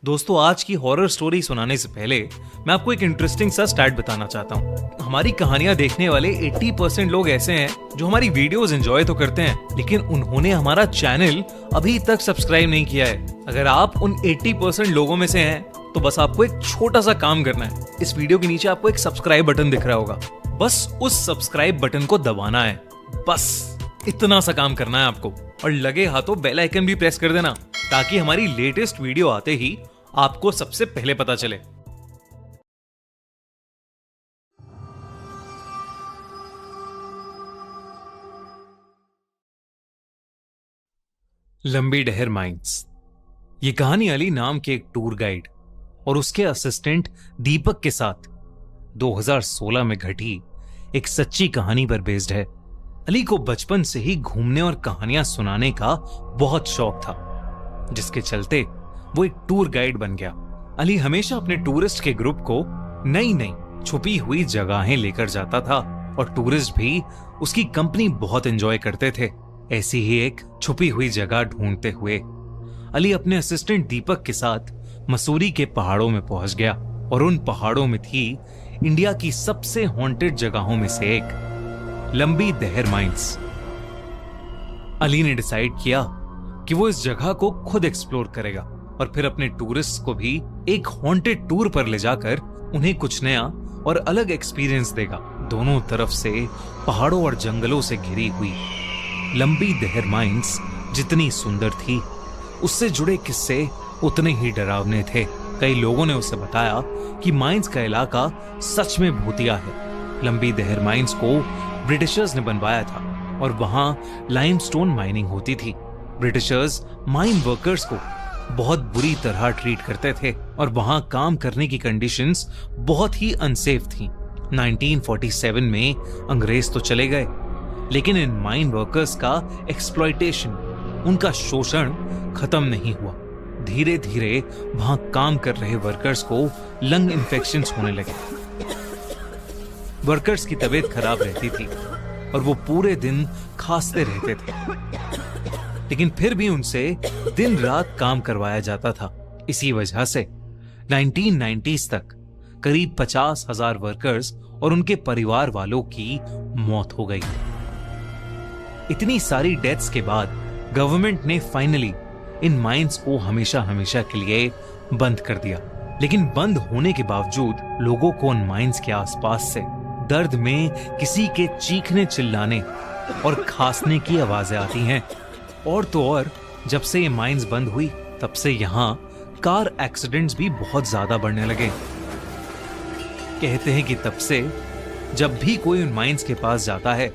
दोस्तों, आज की हॉरर स्टोरी सुनाने से पहले मैं आपको एक इंटरेस्टिंग सा स्टैट बताना चाहता हूँ। हमारी कहानियां देखने वाले 80% लोग ऐसे हैं जो हमारी वीडियोस एंजॉय तो करते हैं, लेकिन उन्होंने हमारा चैनल अभी तक सब्सक्राइब नहीं किया है। अगर आप उन 80% लोगों में से हैं, तो बस आपको एक छोटा सा काम करना है। इस वीडियो के नीचे आपको एक सब्सक्राइब बटन दिख रहा होगा, बस उस सब्सक्राइब बटन को दबाना है। बस इतना सा काम करना है आपको, और लगे हाथों बेल आइकन भी प्रेस कर देना, ताकि हमारी लेटेस्ट वीडियो आते ही आपको सबसे पहले पता चले। लंबी डहर माइंस। ये कहानी अली नाम के एक टूर गाइड और उसके असिस्टेंट दीपक के साथ 2016 में घटी एक सच्ची कहानी पर बेस्ड है। अली को बचपन से ही घूमने और कहानियां सुनाने का बहुत शौक था, जिसके चलते वो एक टूर गाइड बन गया। अली हमेशा अपने टूरिस्ट के ग्रुप को नई नई छुपी हुई जगहें लेकर जाता था, और टूरिस्ट भी उसकी कंपनी बहुत एंजॉय करते थे। ऐसी ही एक छुपी हुई जगह ढूंढते हुए अली अपने असिस्टेंट दीपक के साथ मसूरी के पहाड़ों में पहुंच गया, और उन पहाड़ों में थी इंडिया की सबसे हॉन्टेड जगहों में से एक, लंबी डहर माइंस। अली ने डिसाइड किया कि वो इस जगह को खुद एक्सप्लोर करेगा और फिर अपने टूरिस्ट को भी एक हॉन्टेड टूर पर ले जाकर उन्हें कुछ नया और अलग एक्सपीरियंस देगा। दोनों तरफ से पहाड़ों और जंगलों से घिरी हुई लंबी डहर माइंस जितनी सुंदर थी, उससे जुड़े किस्से उतने ही डरावने थे। कई लोगों ने उसे बताया कि माइंस का इलाका सच में भूतिया है। लंबी डहर माइंस को ब्रिटिशर्स ने बनवाया था, और वहां लाइमस्टोन माइनिंग होती थी। ब्रिटिशर्स माइन वर्कर्स को बहुत बुरी तरह ट्रीट करते थे, और वहां काम करने की कंडीशंस बहुत ही अनसेफ थी। 1947 में अंग्रेज तो चले गए, लेकिन इन माइन वर्कर्स का एक्सप्लॉयटेशन, उनका शोषण खत्म नहीं हुआ। धीरे धीरे वहां काम कर रहे वर्कर्स को लंग इन्फेक्शंस होने लगे। वर्कर्स की तबीयत खराब रहती थी और वो पूरे दिन खांसते रहते थे, लेकिन फिर भी उनसे दिन रात काम करवाया जाता था। इसी वजह से 1990s तक करीब 50,000 वर्कर्स और उनके परिवार वालों की मौत हो गई। इतनी सारी डेथ्स के बाद गवर्नमेंट ने फाइनली इन माइंस को हमेशा हमेशा के लिए बंद कर दिया। लेकिन बंद होने के बावजूद लोगों को उन माइंस के आसपास से दर्द में किसी के चीखने चिल्लाने और खांसने की आवाजें आती हैं। और तो और, जब से ये माइंस बंद हुई, तब से यहाँ कार एक्सीडेंट्स भी बहुत ज्यादा बढ़ने लगे। कहते हैं कि तब से जब भी कोई उन माइंस के पास जाता है,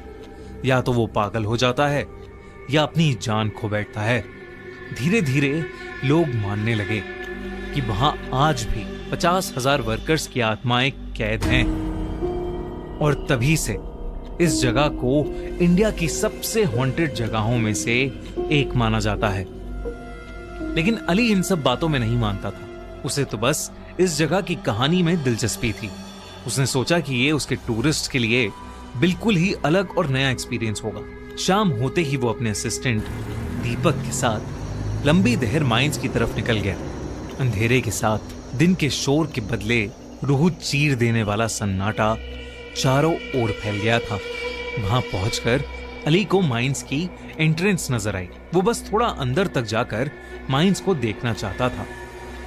या तो वो पागल हो जाता है या अपनी जान खो बैठता है। धीरे धीरे लोग मानने लगे कि वहां आज भी 50,000 वर्कर्स की आत्माएं कैद हैं, और तभी से इस जगह को इंडिया की सबसे हॉन्टेड जगहों में से एक माना जाता है। लेकिन अली इन सब बातों में नहीं मानता था। उसे तो बस इस जगह की कहानी में दिलचस्पी थी। उसने सोचा कि ये उसके टूरिस्ट के लिए बिल्कुल ही अलग और नया एक्सपीरियंस होगा। शाम होते ही वो अपने असिस्टेंट दीपक के साथ लंबी डहर माइंस की तरफ निकल गया। अंधेरे के साथ दिन के शोर के बदले रूह चीर देने वाला सन्नाटा चारों ओर फैल गया था। वहां पहुंचकर अली को माइंस की एंट्रेंस नजर आई। वो बस थोड़ा अंदर तक जाकर माइंस को देखना चाहता था।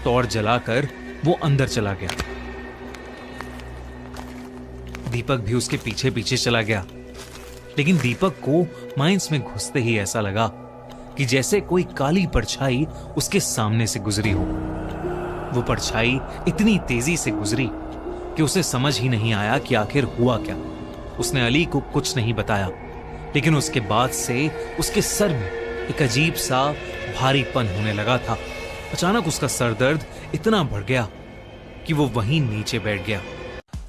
टॉर्च जलाकर वो अंदर चला गया। दीपक भी उसके पीछे पीछे चला गया, लेकिन दीपक को माइंस में घुसते ही ऐसा लगा कि जैसे कोई काली परछाई उसके सामने से गुजरी हो। वो परछाई इतनी तेजी से गुजरी कि उसे समझ ही नहीं आया कि आखिर हुआ क्या। उसने अली को कुछ नहीं बताया, लेकिन उसके बाद से उसके सर में एक अजीब सा भारीपन होने लगा था। अचानक उसका सर दर्द इतना बढ़ गया कि वो वहीं नीचे बैठ गया।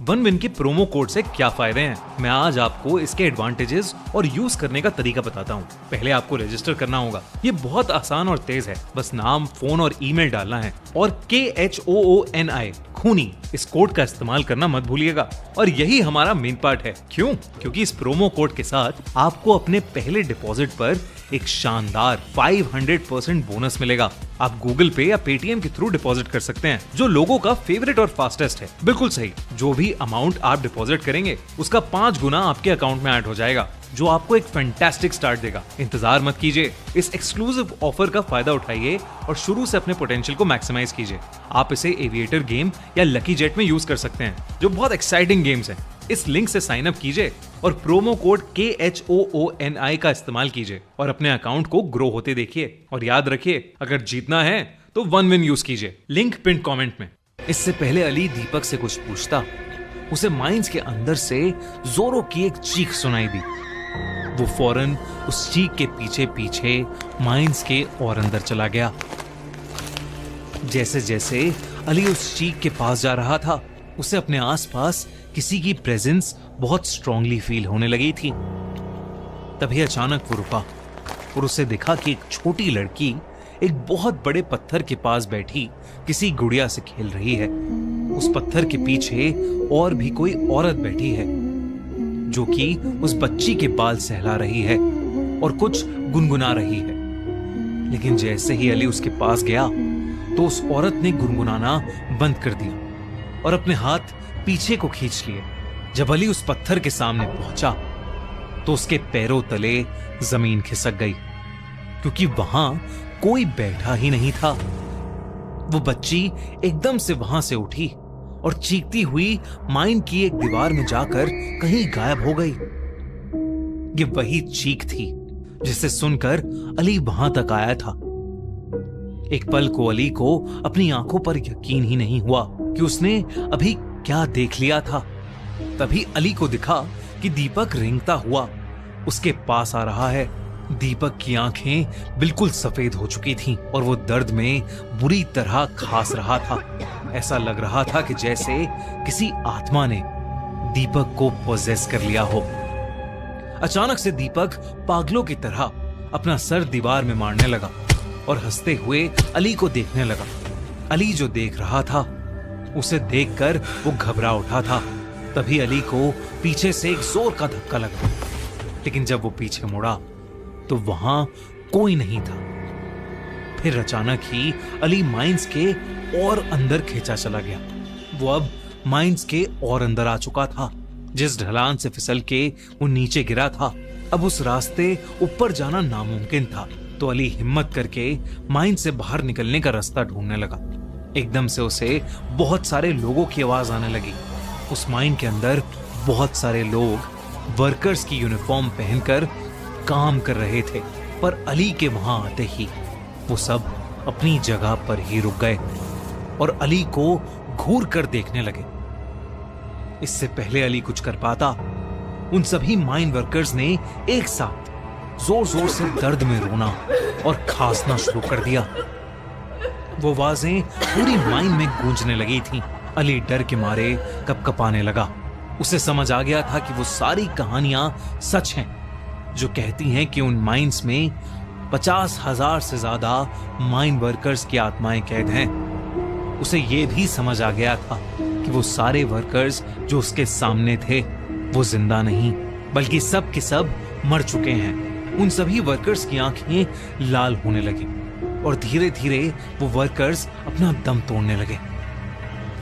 वन के प्रोमो कोड से क्या फायदे हैं, मैं आज आपको इसके एडवांटेजेस और यूज करने का तरीका बताता हूँ। पहले आपको रजिस्टर करना होगा। ये बहुत आसान और तेज है। बस नाम, फोन और ईमेल डालना है, और KHOONI खूनी, इस कोड का इस्तेमाल करना मत भूलिएगा। और यही हमारा मेन पार्ट है। क्यों? क्योंकि इस प्रोमो कोड के साथ आपको अपने पहले डिपॉजिट पर एक शानदार 500% बोनस मिलेगा। आप गूगल पे या पेटीएम के थ्रू डिपॉजिट कर सकते हैं, जो लोगों का फेवरेट और फास्टेस्ट है। बिल्कुल सही, जो भी अमाउंट आप डिपॉजिट करेंगे उसका 5 गुना आपके अकाउंट में ऐड हो जाएगा, जो आपको एक फैंटास्टिक स्टार्ट देगा। इंतजार मत कीजिए, इस एक्सक्लूसिव ऑफर का फायदा उठाइए और शुरू से अपने पोटेंशियल को मैक्सिमाइज कीजिए। आप इसे एविएटर गेम या लकी जेट में यूज कर सकते हैं, जो बहुत एक्साइटिंग गेम्स हैं। इस लिंक से साइन अप कीजिए और प्रोमो कोड KHOONI का इस्तेमाल कीजिए और अपने अकाउंट को ग्रो होते देखिए। और याद रखिए, अगर जीतना है तो 1 विन यूज कीजिए। लिंक पिन कमेंट में। इससे पहले अली दीपक से कुछ पूछता, उसे माइंस के अंदर से जोरों की एक चीख सुनाई दी। वो फौरन उस चीख के पीछे पीछे माइंस के और अंदर चला गया। जैसे जैसे अली उस चीख के पास जा रहा था, उसे अपने आसपास किसी की प्रेजेंस बहुत स्ट्रांगली फील होने लगी थी। तभी अचानक वो रुका और उसे दिखा कि एक छोटी लड़की एक बहुत बड़े पत्थर के पास बैठी किसी गुड़िया से खेल रही है। उस पत्थर के पीछे और भी कोई औरत बैठी है, जो कि उस बच्ची के बाल सहला रही है और कुछ गुनगुना रही है। लेकिन जैसे ही अली उसके पास गया तो उस औरत ने गुनगुनाना बंद कर दिया और अपने हाथ पीछे को खींच लिए। जब अली उस पत्थर के सामने पहुंचा तो उसके पैरों तले जमीन खिसक गई, क्योंकि वहां कोई बैठा ही नहीं था। वो बच्ची एकदम से वहां से उठी और चीखती हुई माइन की एक दीवार में जाकर कहीं गायब हो गई। ये वही चीख थी जिसे सुनकर अली वहां तक आया था। एक पल को अली को अपनी आंखों पर यकीन ही नहीं हुआ कि उसने अभी क्या देख लिया था। तभी अली को दिखा कि दीपक रेंगता हुआ उसके पास आ रहा है। दीपक की आंखें बिल्कुल सफेद हो चुकी थीं और वो दर्द में बुरी तरह खास रहा था। ऐसा लग रहा था कि जैसे किसी आत्मा ने दीपक को पोजेस कर लिया हो। अचानक से दीपक पागलों की तरह अपना सर दीवार में मारने लगा और हंसते हुए अली को देखने लगा। अली जो देख रहा था उसे देखकर वो घबरा उठा था। तभी अली को पीछे से एक जोर का धक्का लगा, लेकिन जब वो पीछे मुड़ा तो वहां कोई नहीं था। फिर अचानक ही अली माइंस के और अंदर खींचा चला गया। वो अब माइंस के और अंदर आ चुका था। जिस ढलान से फिसल के वो नीचे गिरा था, अब उस रास्ते ऊपर जाना नामुमकिन था। तो अली हिम्मत करके माइन से बाहर निकलने का रास्ता ढूंढने लगा। एकदम से उसे बहुत सारे लोगों की आवाज आने लगी। उस माइन के अंदर बहुत सारे लोग वर्कर्स की यूनिफॉर्म पहनकर काम कर रहे थे, पर अली के वहां आते ही वो सब अपनी जगह पर ही रुक गए और अली को घूर कर देखने लगे। इससे पहले अली कुछ कर पाता, उन सभी माइन वर्कर्स ने एक साथ जोर जोर से दर्द में रोना और खांसना शुरू कर दिया। वो आवाजें पूरी माइन में गूंजने लगी थीं। अली डर के मारे कपकपाने लगा। उसे समझ आ गया था कि वो सारी कहानियां सच हैं, जो कहती हैं कि उन माइंस में 50,000 से ज्यादा माइन वर्कर्स की आत्माएं कैद हैं। उसे ये भी समझ आ गया था कि वो सारे वर्कर्स जो उसके सामने थे वो जिंदा नहीं, बल्कि सब के सब मर चुके हैं। उन सभी वर्कर्स की आंखें लाल होने लगी और धीरे धीरे वो वर्कर्स अपना दम तोड़ने लगे।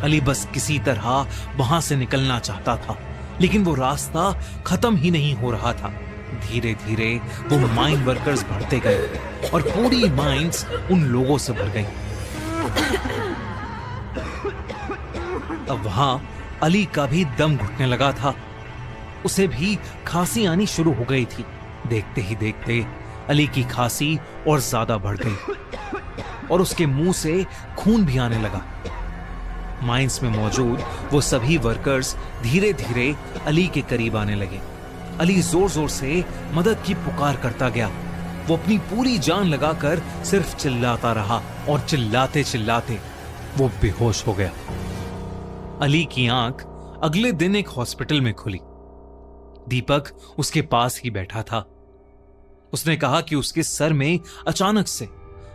अली बस किसी तरह वहां से निकलना चाहता था, लेकिन वो रास्ता खत्म ही नहीं हो रहा था। धीरे धीरे वो माइन वर्कर्स बढ़ते गए और पूरी माइंस उन लोगों से भर गई। अब वहां अली का भी दम घुटने लगा था। उसे भी खांसी आनी शुरू हो गई थी। देखते ही देखते अली की खांसी और ज्यादा बढ़ गई और उसके मुंह से खून भी आने लगा। माइंस में मौजूद वो सभी वर्कर्स धीरे धीरे अली के करीब आने लगे। अली जोर जोर से मदद की पुकार करता गया। वो अपनी पूरी जान लगाकर सिर्फ चिल्लाता रहा और चिल्लाते चिल्लाते वो बेहोश हो गया। अली की आंख अगले दिन एक हॉस्पिटल में खुली। दीपक उसके पास ही बैठा था। उसने कहा कि उसके सर में अचानक से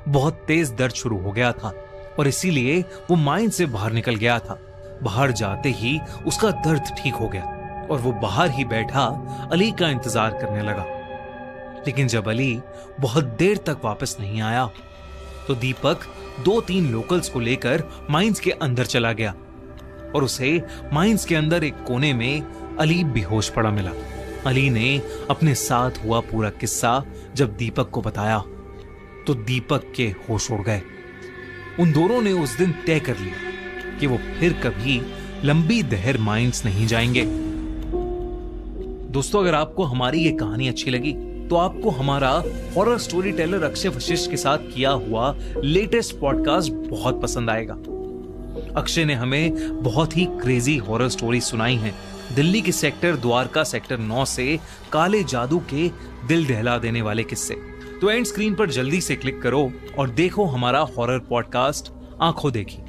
बहुत तेज दर्द शुरू हो गया था और इसीलिए वो माइन से बाहर निकल गया था। बाहर जाते ही उसका दर्द ठीक हो गया और वो बाहर ही बैठा अली का इंतजार करने लगा। लेकिन जब अली बहुत देर तक वापस नहीं आया तो दीपक 2-3 लोकल्स को लेकर माइंस के अंदर चला गया और उसे माइंस के अंदर एक कोने में अली बेहोश पड़ा मिला। अली ने अपने साथ हुआ पूरा किस्सा जब दीपक को बताया तो दीपक के होश उड़ गए। उन दोनों ने उस दिन तय कर लिया कि वो फिर कभी लंबी दहर माइंस नहीं जाएंगे। दोस्तों, अगर आपको हमारी ये कहानी अच्छी लगी तो आपको हमारा horror story teller Akshay Vashishtha के साथ किया हुआ लेटेस्ट पॉडकास्ट बहुत पसंद आएगा। अक्षय ने हमें बहुत ही क्रेजी हॉरर स्टोरी सुनाई हैं। दिल्ली के सेक्टर द्वारका सेक्टर 9 से काले जादू के दिल दहला देने वाले किस्से। तो एंड स्क्रीन पर जल्दी से क्लिक करो और देखो हमारा हॉरर पॉडकास्ट आंखों देखी।